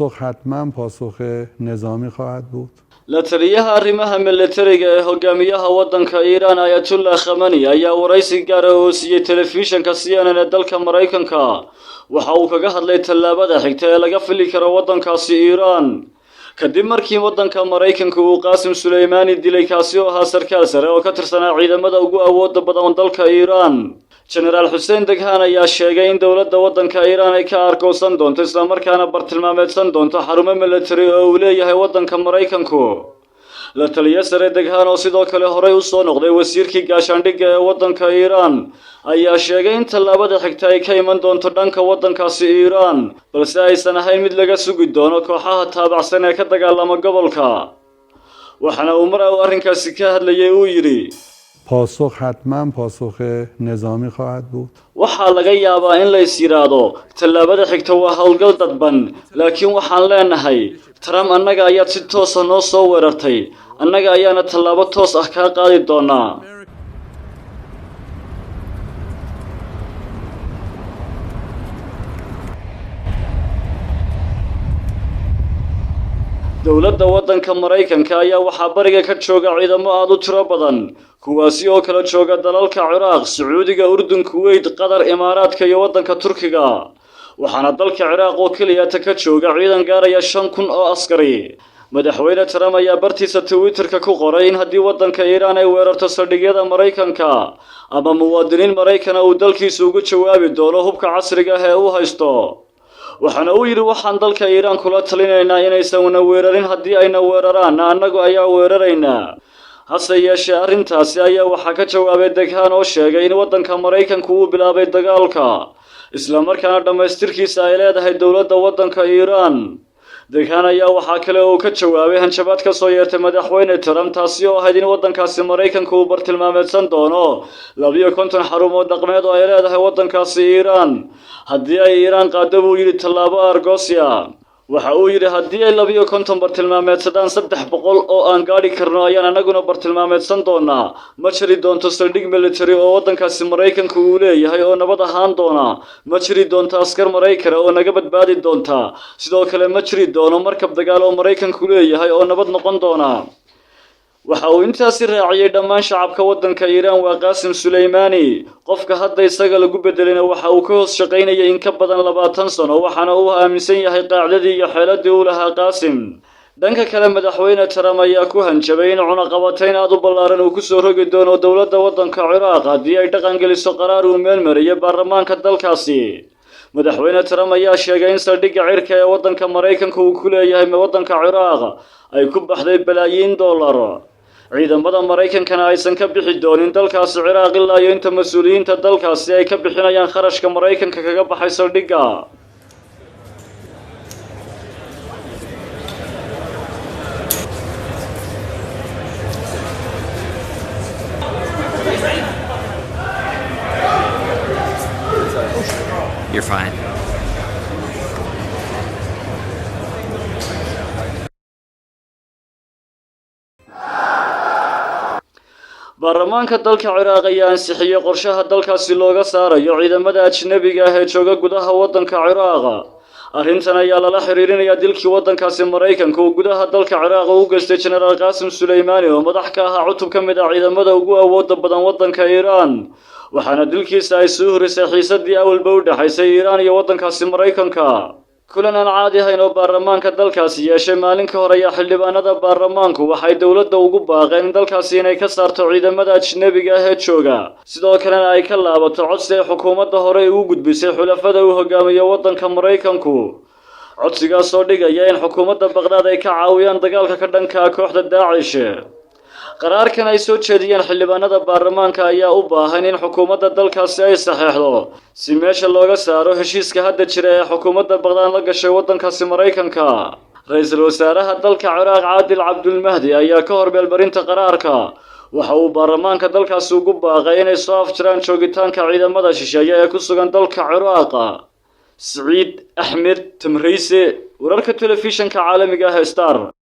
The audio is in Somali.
حتما پاسخ نظامی خواهد بود. La taliyaha arrimaha militariga ee hogaamiyaha waddanka Iiraan Ayatollah Khamenei ayaa waraysi gaar ah oo siiyay telefishinka CNN ee dalka Mareykanka waxa uu kaga hadlay tallaabada xigta ee laga fili karo waddankaasi Iiraan kadib markii waddanka Mareykanka uu Qaasim Suleymani dilay kaasi oo ahaa sarkaal sare oo ka tirsanaa ciidamada ugu awoodda badan dalka Iiraan. General Hussein Daghan ayaa sheegay in dawladda waddanka Iiraan ay ka argoosan doonto isla markaana bartilmaameedsan doonto xarumo military oo uu leeyahay waddanka Mareykanku. La taliye sare Daghan oo sidoo kale horey u soo noqday wasiirkii gaashaandhigga ee waddanka Iiraan ayaa sheegay in tallaabada xigta ay ka iman doonto dhanka waddankaasi Iiraan balse aysan ahayn mid laga sugi doono kooxaha taabacsan ee ka dagaalama gobolka. waxaana uu mar arrinkaasi ka hadlayay uu yiri پاسخ حتما پاسخ نظامی خواهد بود. waxaa laga yaabaa in la is yiraahdo tallaabada xigta waa howlgal dadban laakiin waxaan leenahay Trump annaga ayaa si toos ah noo soo weerartay annaga ayaana tallaabo toos ah ka qaadi doonaa. dawladda waddanka Mareykanka ayaa waxaa bariga ka jooga ciidamo aad u tiro badan kuwaasi oo kala jooga dalalka Ciraaq, Sacuudiga, Urdun, Kuwait, Qatar, Imaaraadka iyo waddanka Turkiga. waxaana dalka Ciraaq oo kaliya ka jooga ciidan gaaraya 5,000 oo askari. madaxweyne Trump ayaa bartiisa Twitter-ka ku qoray in haddii waddanka Iiraan ay weerarto saldhigyada Mareykanka ama muwaadiniin Mareykan uu dalkiisa ugu jawaabi doono hubka casriga ah ee uu haysto. waxaana uu yiri waxaan dalka Iiraan kula talinaynaa inaysan weerarin haddii ayna weeraraan annagu ayaa weeraraynaa. hase yeeshee arrintaasi ayaa waxaa ka jawaabay Daghan oo sheegay in waddanka Mareykanku uu bilaabay dagaalka isla markaana dhamaystirkiisa ay leedahay dawladda waddanka Iiraan. Daghan ayaa waxaa kale oo ka jawaabay hanjabaad ka soo yeertay madaxweyne Trump taasi oo ahayd in waddankaasi Mareykanku uu bartilmaameedsan doono 52 xarumood dhaqameed oo ay leedahay waddankaasi Iiraan haddii ay Iiraan qaado buu yiri tallaabo argosya. waxa uu yiri haddii ay 52 bartilmaameedsadaan 300 oo aan gaari karno ayaan anaguna bartilmaameedsan doonaa ma jiri doonto saldhig military oo waddankaasi Mareykanku uu leeyahay oo nabad ahaan doona ma jiri doonto askar Mareykan oo naga badbaadi doonta sidoo kale ma jiri doono markab dagaal oo Mareykanku leeyahay oo nabad noqon doona. waxa uu intaasi raaciyay dhammaan shacabka waddanka Iiraan waa Qaasim Suleymani qofka hadda isaga lagu bedelayna waxa uu ka hoos shaqaynayay in ka badan 20 sano waxaana uu aaminsan yahay qaacdadii iyo xeeladii uu lahaa Qaasim. dhanka kale madaxweyne Trump ayaa ku hanjabay in cunaqabatayn aad u ballaaran uu ku soo rogi doono dawladda waddanka Ciraaq haddii ay dhaqan geliso qaraar uu meel mariyay baarlamaanka dalkaasi. madaxweyne Trump ayaa sheegay in saldhigga cirka ee waddanka Mareykanka uu ku leeyahay waddanka Ciraaq ay ku baxday balaayiin dollar. ciidamada Mareykankana aysan ka bixi doonin dalkaasi Ciraaq ilaa iyo inta mas'uuliyiinta dalkaasi ay ka bixinayaan kharashka Mareykanka kaga baxay saldhigga. You're fine. baarlamaanka dalka Ciraaq ayaa ansixiyay qorshaha dalkaasi looga saarayo ciidamada ajnabiga ah ee jooga gudaha waddanka Ciraaq. arrintan ayaa lala xiriirinayaa dilkii waddankaasi Mareykanka oo gudaha dalka Ciraaq u geystay General Qaasim Suleymani oo madax ka ahaa cutub ka mid ah ciidamada ugu awoodda badan waddanka Iiraan. waxaana dilkiisa ay soo horisay xiisadii awalba u dhaxaysay Iiraan iyo waddankaasi Mareykanka. kulan aan caadi ahayn oo baarlamaanka dalkaasi yeeshay maalin ka hor ayaa xildhibaanada baarlamaanku waxay dawladda ugu baaqeen dalkaasi inay ka saarto ciidamada ajnabiga ah ee jooga sidoo kalena ay ka laabato codsi ay xukuumadda hore ugu gudbisay xulafada uu hogaamiyo waddanka Mareykanku. codsigaas oo dhigaya in xukuumadda Baghdad ay ka caawiyaan dagaalka ka dhanka ah kooxda Daesh. qaraarkan ay soo jeediyeen xildhibaanada baarlamaanka ayaa u baahan in xukuumadda dalkaasi ay saxeexdo si meesha looga saaro heshiiska hadda jira ee xukuumadda Baghdad la gashay waddankaasi Mareykanka. ra'iisul wasaaraha dalka Ciraaq Caadil Cabdulmahdi ayaa ka hor meelmarinta qaraarka waxa uu baarlamaanka dalkaasi ugu baaqay inay soo afjaraan joogitaanka ciidamada shisheeye ee ku sugan dalka Ciraaq. Saciid Axmed Tamriise wararka telefishinka caalamiga ah Star.